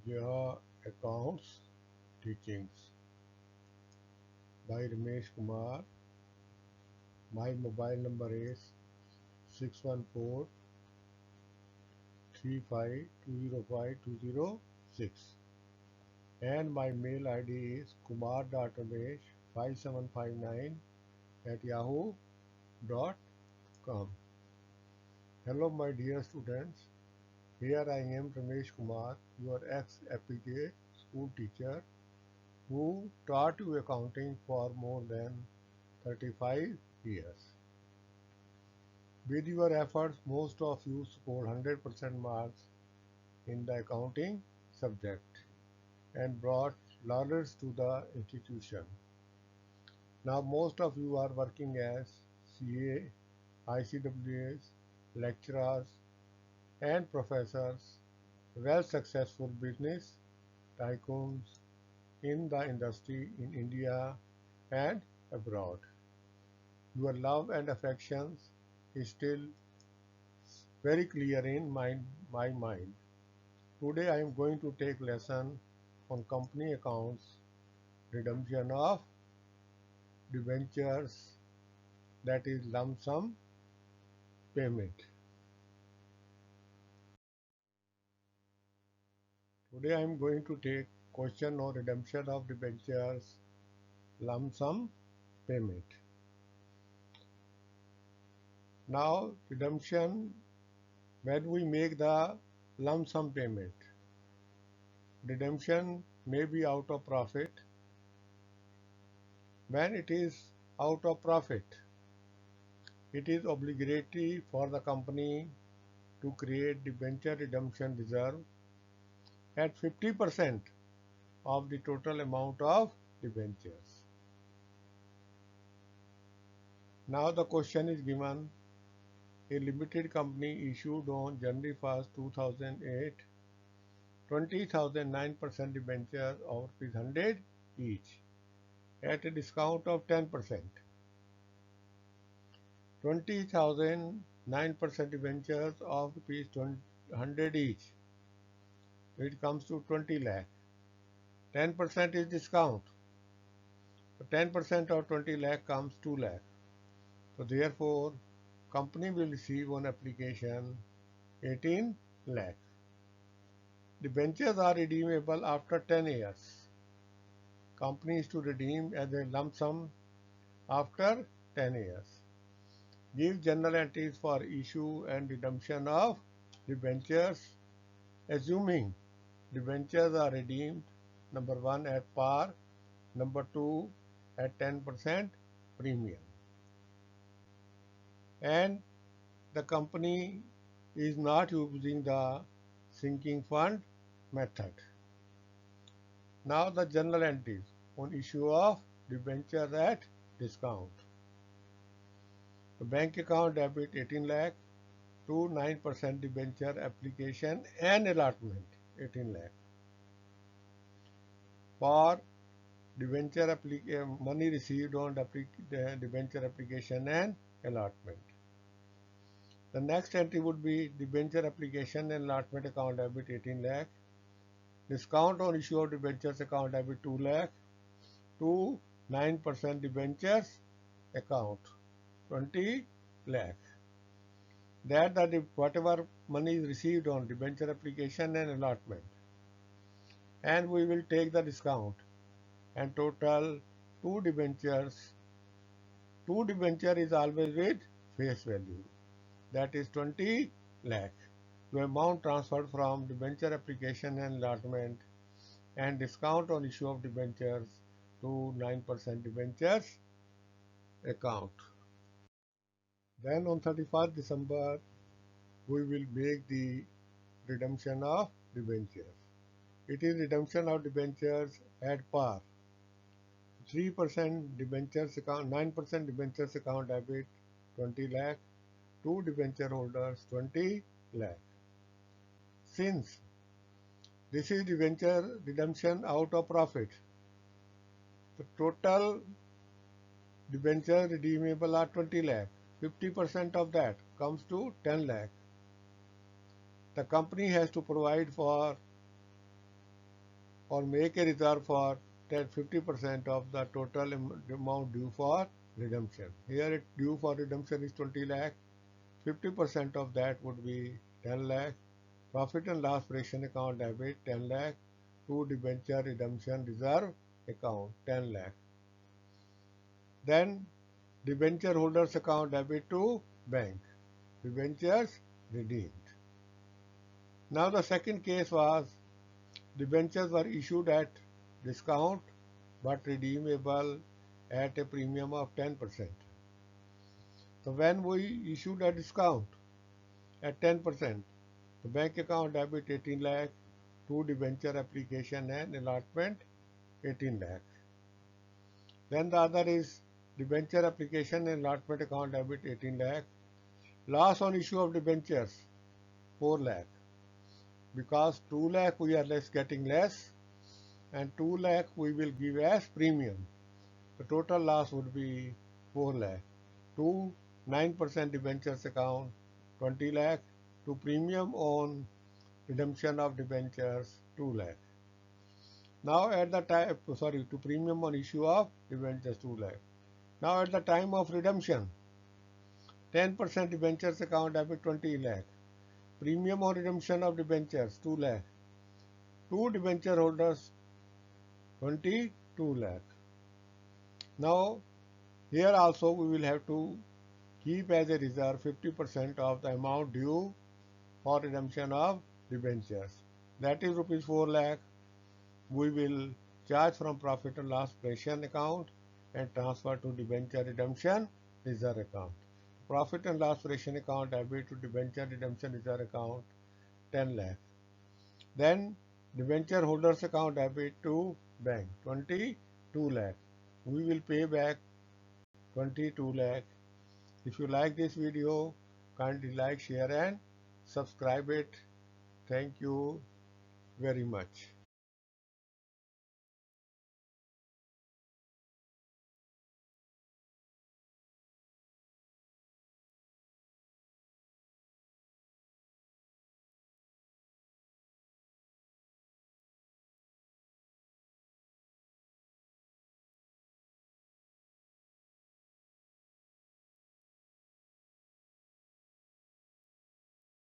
Your Accounts Teachings by Ramesh Kumar. My mobile number is 614-35205206 and my mail ID is kumar.ramesh5759 at yahoo.com. Hello my dear students, here I am Ramesh Kumar, your ex-APJ school teacher who taught you accounting for more than 35 years. With your efforts, most of you scored 100% marks in the accounting subject and brought laurels to the institution. Now most of you are working as CA, ICWAs, lecturers and professors, well successful business tycoons in the industry in India and abroad. Your love and affections is still very clear in my mind. Today I am going to take lesson on company accounts, redemption of debentures, that is lump sum payment. Today I am going to take question on redemption of debentures, lump sum payment. Now redemption, when we make the lump sum payment, redemption may be out of profit. When it is out of profit, it is obligatory for the company to create debenture redemption reserve at 50% of the total amount of debentures. Now the question is given: a limited company issued on January 1st, 2008 20,000 9% debentures of ₹100 each at a discount of 10%. 20,000 9% debentures of ₹100 each. It comes to 20 lakh. 10% is discount. So 10% of 20 lakh comes 2 lakh. So therefore, company will receive on application 18 lakh. Debentures are redeemable after 10 years. Company is to redeem as a lump sum after 10 years. Give general entries for issue and redemption of debentures, assuming debentures are redeemed, number 1 at par, number 2 at 10% premium. And the company is not using the sinking fund method. Now the journal entries on issue of debentures at discount. The bank account debit 18 lakh to 9% debenture application and allotment 18 lakh. For debenture money received on debenture application and allotment. The next entry would be debenture application and allotment account debit 18 lakh. Discount on issue of debentures account debit 2 lakh to 9% debentures account 20 lakh. That whatever money is received on debenture application and allotment, and we will take the discount and total two debentures. Two debenture is always with face value, that is 20 lakh. The amount transferred from debenture application and allotment and discount on issue of debentures to 9% debentures account. Then on 31st December, we will make the redemption of debentures. It is redemption of debentures at par. 3% debentures account, 9% debentures account debit 20 lakh, two debenture holders 20 lakh. Since this is debenture redemption out of profit, the total debenture redeemable are 20 lakh. 50% of that comes to 10 lakh. The company has to provide for or make a reserve for 50% of the total amount due for redemption. Here it due for redemption is 20 lakh. 50% of that would be 10 lakh. Profit and loss ration account debit 10 lakh to debenture redemption reserve account 10 lakh. Then debenture holders account debit to bank. Debentures redeemed. Now the second case was debentures were issued at discount but redeemable at a premium of 10%. So when we issued a discount at 10%, the bank account debit 18 lakh to debenture application and allotment 18 lakh. Then the other is debenture application and allotment account debit 18 lakh. Loss on issue of debentures 4 lakh. Because 2 lakh we are getting less and 2 lakh we will give as premium. The total loss would be 4 lakh. To 9% debentures account 20 lakh. To premium on redemption of debentures 2 lakh. Now at the time, to premium on issue of debentures 2 lakh. Now at the time of redemption, 10% debentures account debit 20 lakh. Premium on redemption of debentures 2 lakh. Two debenture holders 22 lakh. Now here also we will have to keep as a reserve 50% of the amount due for redemption of debentures. That is rupees 4 lakh. We will charge from profit and loss ration account and transfer to debenture redemption reserve account. Profit and loss ration account debit to debenture redemption reserve account 10 lakh. Then debenture holders account debit to bank 22 lakh. We will pay back 22 lakh. If you like this video, kindly like, share and subscribe it. Thank you very much.